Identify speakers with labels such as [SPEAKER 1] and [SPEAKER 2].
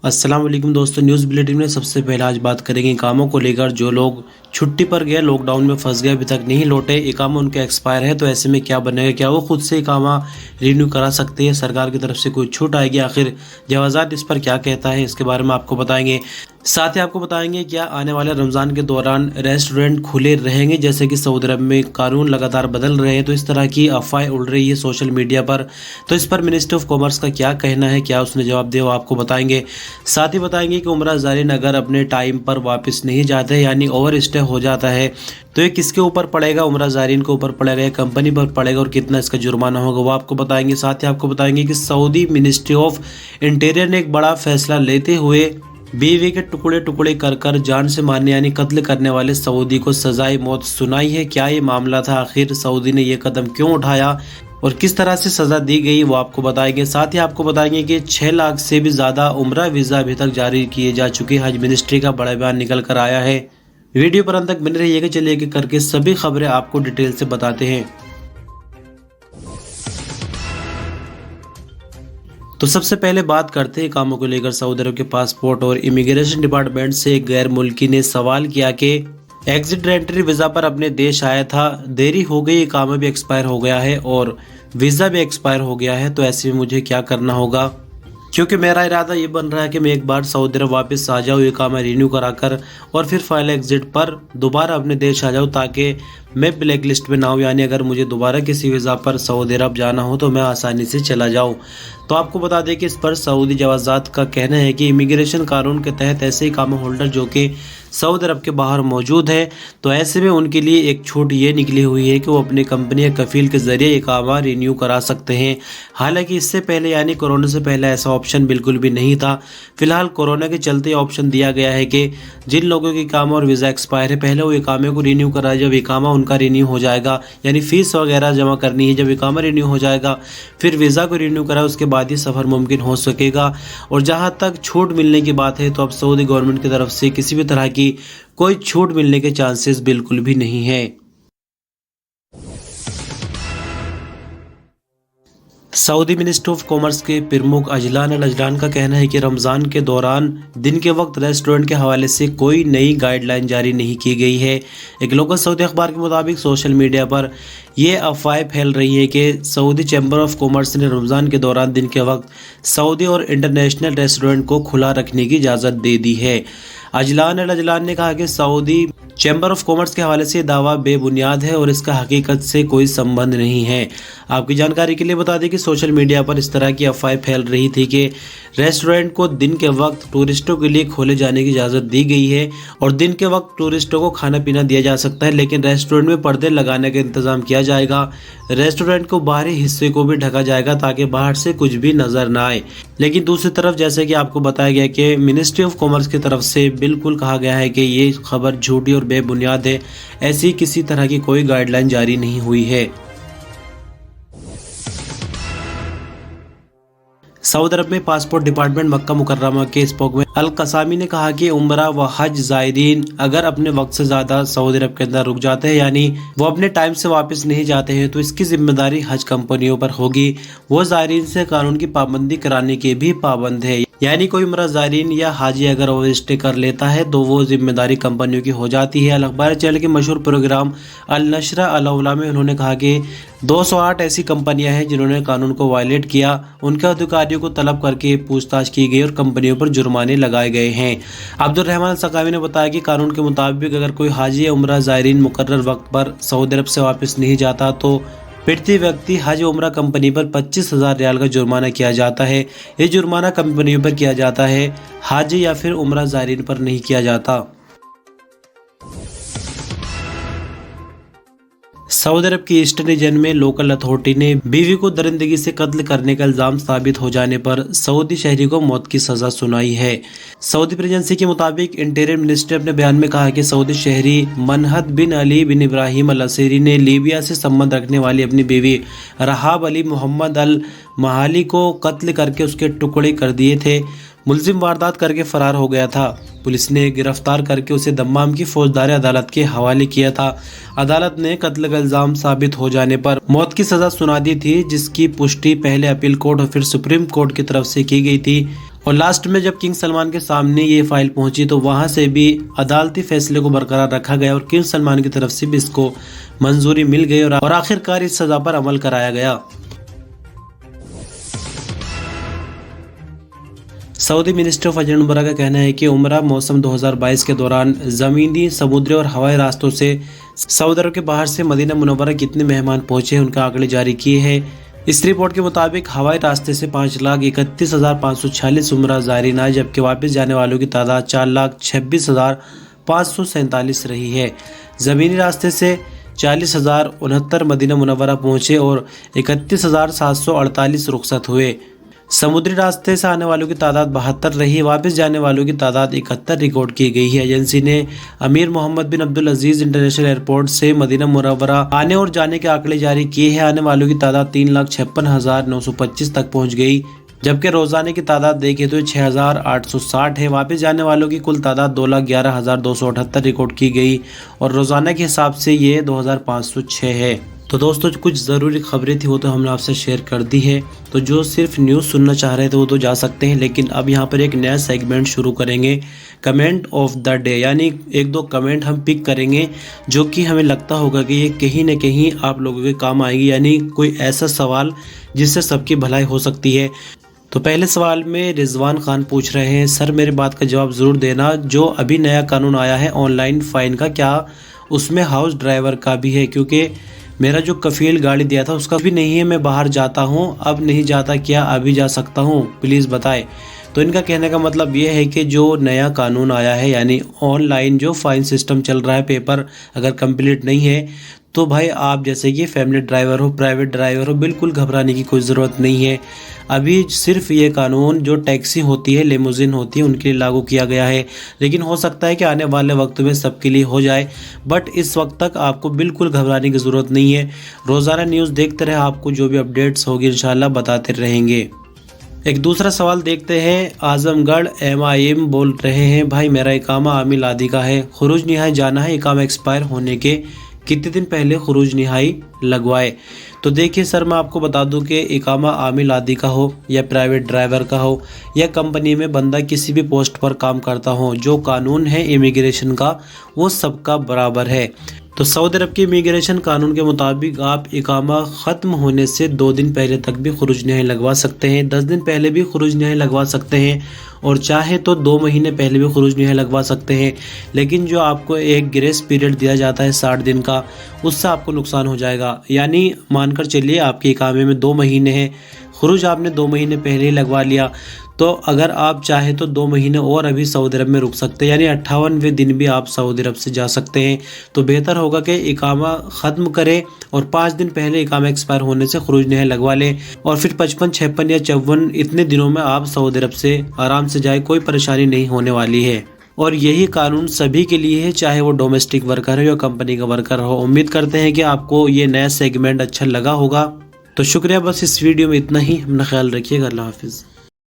[SPEAKER 1] अस्सलाम वालेकुम दोस्तों, न्यूज़ बुलेटिन में सबसे पहले आज बात करेंगे इकामों को लेकर। जो लोग छुट्टी पर गए, लॉकडाउन में फंस गए, अभी तक नहीं लौटे, इकामा उनका एक्सपायर है, तो ऐसे में क्या बनेगा? क्या वो खुद से इकामा रिन्यू करा सकते हैं? सरकार की तरफ से कोई छूट आएगी? आखिर जवाज़ात इस पर क्या कहता है, इसके बारे में आपको बताएंगे। साथ ही आपको बताएंगे क्या आने वाले रमज़ान के दौरान रेस्टोरेंट खुले रहेंगे, जैसे कि सऊदी अरब में कानून लगातार बदल रहे हैं, तो इस तरह की अफवाहें उड़ रही है सोशल मीडिया पर। तो इस पर मिनिस्ट्री ऑफ कॉमर्स का क्या कहना है, क्या उसने जवाब दिया, वो आपको बताएंगे। साथ ही बताएंगे कि उम्रा ज़ायरीन अगर अपने टाइम पर वापस नहीं जाते, यानी ओवर स्टे हो जाता है, तो ये किसके ऊपर पड़ेगा? उम्रा ज़ायरीन के ऊपर पड़ेगा या कंपनी पर पड़ेगा, और कितना इसका जुर्माना होगा, वो आपको बताएंगे। साथ ही आपको बताएंगे कि सऊदी मिनिस्ट्री ऑफ इंटीरियर ने एक बड़ा फैसला लेते हुए बीवी के टुकड़े टुकड़े कर कर जान से मारने यानी कत्ल करने वाले सऊदी को सजाए मौत सुनाई है। क्या ये मामला था? आखिर सऊदी ने ये कदम क्यों उठाया और किस तरह से सजा दी गई, वो आपको बताएंगे। साथ ही आपको बताएंगे कि 6 लाख से भी ज्यादा उम्रा वीजा अभी तक जारी किए जा चुके। हज मिनिस्ट्री का बड़ा बयान निकल कर आया है। वीडियो पर अंत तक बने रहिएगा, चलिए कि करके सभी खबरें आपको डिटेल से बताते हैं। तो सबसे पहले बात करते हैं कामों को लेकर। सऊदी अरब के पासपोर्ट और इमिग्रेशन डिपार्टमेंट से एक गैर मुल्की ने सवाल किया कि एग्जिट एंट्री वीज़ा पर अपने देश आया था, देरी हो गई, इकामा भी एक्सपायर हो गया है और वीज़ा भी एक्सपायर हो गया है, तो ऐसे में मुझे क्या करना होगा? क्योंकि मेरा इरादा ये बन रहा है कि मैं एक बार सऊदी अरब वापस आ जाऊँ, इकामा रिन्यू कराकर, और फिर फाइल एग्जिट पर दोबारा अपने देश आ जाऊँ, ताकि मैं ब्लैक लिस्ट में ना हूँ। यानी अगर मुझे दोबारा किसी वीज़ा पर सऊदी अरब जाना हो तो मैं आसानी से चला जाऊँ। तो आपको बता दें कि इस पर सऊदी जवाज़ात का कहना है कि इमिग्रेशन कानून के तहत ऐसे इकामा होल्डर जो कि सऊदी अरब के बाहर मौजूद है, तो ऐसे में उनके लिए एक छूट ये निकली हुई है कि वो अपनी कंपनी या कफील के ज़रिए इकामा रिन्यू करा सकते हैं। हालांकि इससे पहले यानी कोरोना से पहले ऐसा ऑप्शन बिल्कुल भी नहीं था। फिलहाल कोरोना के चलते ऑप्शन दिया गया है कि जिन लोगों की इकामा और वीज़ा एक्सपायर है, पहले वो इकामे को रिन्यू कराए। जब इकामा उनका रिन्यू हो जाएगा, यानी फ़ीस वगैरह जमा करनी है, जब इकामा रिन्यू हो जाएगा फिर वीज़ा को रिन्यू कराए, उसके बाद ही सफ़र मुमकिन हो सकेगा। और जहाँ तक छूट मिलने की बात है, तो अब सऊदी गवर्नमेंट की तरफ से किसी भी तरह की कोई छूट मिलने के चांसेस बिल्कुल भी नहीं है। सऊदी मिनिस्ट्री ऑफ कॉमर्स के प्रमुख अजलान अल अजलान का कहना है कि रमज़ान के दौरान दिन के वक्त रेस्टोरेंट के हवाले से कोई नई गाइडलाइन जारी नहीं की गई है। एक लोकल सऊदी अखबार के मुताबिक सोशल मीडिया पर ये अफवाहें फैल रही है कि सऊदी चैम्बर ऑफ कॉमर्स ने रमज़ान के दौरान दिन के वक्त सऊदी और इंटरनेशनल रेस्टोरेंट को खुला रखने की इजाज़त दे दी है। अजलान अल अजलान ने कहा कि सऊदी चैम्बर ऑफ कॉमर्स के हवाले से दावा बेबुनियाद है और इसका हकीकत से कोई संबंध नहीं है। आपकी जानकारी के लिए बता दें कि सोशल मीडिया पर इस तरह की अफवाहें फैल रही थी कि रेस्टोरेंट को दिन के वक्त टूरिस्टों के लिए खोले जाने की इजाज़त दी गई है और दिन के वक्त टूरिस्टों को खाना पीना दिया जा सकता है, लेकिन रेस्टोरेंट में पर्दे लगाने का इंतज़ाम किया जाएगा। रेस्टोरेंट को बाहरी हिस्से को भी ढका जाएगा ताकि बाहर से कुछ भी नज़र ना आए। लेकिन दूसरी तरफ जैसे कि आपको बताया गया कि मिनिस्ट्री ऑफ कॉमर्स की तरफ से बिल्कुल कहा गया है कि ये खबर झूठी और बेबुनियाद है, ऐसी किसी तरह की कोई गाइडलाइन जारी नहीं हुई है। सऊदी अरब में पासपोर्ट डिपार्टमेंट मक्का मुकर्रमा के स्पोकमैन अल कसामी ने कहा कि उम्रा व हज ज़ायरीन अगर अपने वक्त से ज़्यादा सऊदी अरब के अंदर रुक जाते हैं, यानी वो अपने टाइम से वापस नहीं जाते हैं, तो इसकी जिम्मेदारी हज कंपनियों पर होगी। वो ज़ायरीन से कानून की पाबंदी कराने के भी पाबंद है। यानी कोई उम्रा ज़ायरीन या हाजी अगर ओवर स्टे कर लेता है तो वो जिम्मेदारी कंपनियों की हो जाती है। अल अखबार चैनल के मशहूर प्रोग्राम अल नशरा अल औला में उन्होंने कहा कि 208 ऐसी कंपनियां हैं जिन्होंने कानून को वायलेट किया। उनके अधिकारियों को तलब करके पूछताछ की गई और कंपनियों पर जुर्माने लगाए गए हैं। अब्दुल रहमान सकावी ने बताया कि कानून के मुताबिक अगर कोई हाजी या उम्रा ज़ायरीन मुकर्रर वक्त पर सऊदी अरब से वापस नहीं जाता तो प्रति व्यक्ति हज उम्रा कंपनी पर 25,000 रियाल का जुर्माना किया जाता है। ये जुर्माना कंपनियों पर किया जाता है, हाजी या फिर उम्रा ज़ायरीन पर नहीं किया जाता। सऊदी अरब की ईस्टर्न रीजन में लोकल अथॉरिटी ने बीवी को दरिंदगी से कत्ल करने का इल्जाम साबित हो जाने पर सऊदी शहरी को मौत की सजा सुनाई है। सऊदी प्रेजेंसी के मुताबिक इंटीरियर मिनिस्टर अपने बयान में कहा कि सऊदी शहरी मनहद बिन अली बिन इब्राहिम अल असीरी ने लीबिया से संबंध रखने वाली अपनी बीवी रहाब अली मोहम्मद अल महाली को कत्ल करके उसके टुकड़े कर दिए थे। मुलजिम वारदात करके फरार हो गया था। पुलिस ने गिरफ्तार करके उसे दम्माम की फौजदारी अदालत के हवाले किया था। अदालत ने कत्ल का इल्जाम साबित हो जाने पर मौत की सजा सुना दी थी, जिसकी पुष्टि पहले अपील कोर्ट और फिर सुप्रीम कोर्ट की तरफ से की गई थी। اور لاسٹ میں جب کنگ سلمان کے سامنے یہ فائل پہنچی تو وہاں سے بھی عدالتی فیصلے کو برقرار رکھا گیا اور کنگ سلمان کی طرف سے بھی اس کو منظوری مل گئی اور آخرکار اس سزا پر عمل کرایا گیا۔ سعودی منسٹر آف حج عمرہ کا کہنا ہے کہ عمرہ موسم 2022 کے دوران زمینی، سمندری اور ہوائی راستوں سے سعودی عرب کے باہر سے مدینہ منورہ کتنے مہمان پہنچے ان کا آنکڑے جاری کیے ہیں۔ اس رپورٹ کے مطابق ہوائی راستے سے 5,31,546 عمرہ زائرین آئے، جبکہ واپس جانے والوں کی تعداد 4,26,547 رہی ہے۔ زمینی راستے سے 40,069 مدینہ منورہ پہنچے اور 31,748 رخصت ہوئے۔ سمندری راستے سے آنے والوں کی تعداد 72 رہی، واپس جانے والوں کی تعداد 71 ریکارڈ کی گئی ہے۔ ایجنسی نے امیر محمد بن عبدالعزیز انٹرنیشنل ایئرپورٹ سے مدینہ منورہ آنے اور جانے کے آنکڑے جاری کیے ہیں۔ آنے والوں کی تعداد 3,56,925 تک پہنچ گئی، جبکہ روزانے کی تعداد دیکھیں تو 6,860 ہے۔ واپس جانے والوں کی کل تعداد 2,11,278 ریکارڈ کی گئی اور روزانہ کے حساب سے یہ 2,506 ہے۔ تو دوستو کچھ ضروری خبریں تھی وہ تو ہم نے آپ سے شیئر کر دی ہے، تو جو صرف نیوز سننا چاہ رہے تھے وہ تو جا سکتے ہیں، لیکن اب یہاں پر ایک نیا سیگمنٹ شروع کریں گے، کمنٹ آف دا ڈے، یعنی ایک دو کمنٹ ہم پک کریں گے جو کہ ہمیں لگتا ہوگا کہ یہ کہیں نہ کہیں آپ لوگوں کے کام آئے گی، یعنی کوئی ایسا سوال جس سے سب کی بھلائی ہو سکتی ہے۔ تو پہلے سوال میں رضوان خان پوچھ رہے ہیں، سر میری بات کا جواب ضرور دینا، جو ابھی نیا قانون آیا ہے آن لائن فائن کا، کیا اس میں ہاؤس ڈرائیور کا بھی ہے؟ کیونکہ میرا جو کفیل گاڑی دیا تھا اس کا بھی نہیں ہے، میں باہر جاتا ہوں، اب نہیں جاتا، کیا ابھی جا سکتا ہوں؟ پلیز بتائے۔ تو ان کا کہنے کا مطلب یہ ہے کہ جو نیا قانون آیا ہے، یعنی آن لائن جو فائن سسٹم چل رہا ہے، پیپر اگر کمپلیٹ نہیں ہے تو بھائی آپ جیسے کہ فیملی ڈرائیور ہو، پرائیویٹ ڈرائیور ہو، بالکل گھبرانے کی کوئی ضرورت نہیں ہے۔ ابھی صرف یہ قانون جو ٹیکسی ہوتی ہے، لیموزین ہوتی ہے، ان کے لیے لاگو کیا گیا ہے، لیکن ہو سکتا ہے کہ آنے والے وقت میں سب کے لیے ہو جائے، بٹ اس وقت تک آپ کو بالکل گھبرانے کی ضرورت نہیں ہے۔ روزانہ نیوز دیکھتے رہے، آپ کو جو بھی اپڈیٹس ہوگی انشاءاللہ بتاتے رہیں گے۔ ایک دوسرا سوال دیکھتے ہیں، اعظم گڑھ MIM بول رہے ہیں، بھائی میرا اقامہ عامل عادی کا ہے، خروج نہائی جانا ہے، اقامہ ایکسپائر ہونے کے کتنے دن پہلے خروج نہائی لگوائے؟ تو دیکھیے سر، میں آپ کو بتا دوں کہ اقامہ عامل عادی کا ہو یا پرائیویٹ ڈرائیور کا ہو یا کمپنی میں بندہ کسی بھی پوسٹ پر کام کرتا ہو، جو قانون ہے امیگریشن کا وہ سب کا برابر ہے۔ تو سعودی عرب کے امیگریشن قانون کے مطابق آپ اقامہ ختم ہونے سے 2 دن پہلے تک بھی خروج نہائی لگوا سکتے ہیں، 10 دن پہلے بھی خروج نہائی لگوا سکتے ہیں، اور چاہے تو 2 مہینے پہلے بھی خروج نہائی لگوا سکتے ہیں، لیکن جو آپ کو ایک گریس پیریڈ دیا جاتا ہے 60 دن کا، اس سے آپ کو نقصان ہو جائے گا۔ یعنی مان کر چلیے آپ کے اقامے میں 2 مہینے ہیں، خروج آپ نے 2 مہینے پہلے ہی لگوا لیا، تو اگر آپ چاہیں تو 2 مہینے اور ابھی سعودی عرب میں رک سکتے ہیں، یعنی 58ویں دن بھی آپ سعودی عرب سے جا سکتے ہیں۔ تو بہتر ہوگا کہ اقامہ ختم کریں اور 5 دن پہلے اقامہ ایکسپائر ہونے سے خروج نہائی لگوا لیں، اور پھر 55، 56 یا 54 اتنے دنوں میں آپ سعودی عرب سے آرام سے جائیں، کوئی پریشانی نہیں ہونے والی ہے۔ اور یہی قانون سبھی کے لیے ہے، چاہے وہ ڈومیسٹک ورکر ہو یا کمپنی کا ورکر ہو۔ امید کرتے ہیں کہ آپ کو یہ نیا سیگمنٹ اچھا لگا ہوگا۔ تو شکریہ، بس اس ویڈیو میں اتنا ہی، اپنا خیال رکھیے گا، اللہ حافظ۔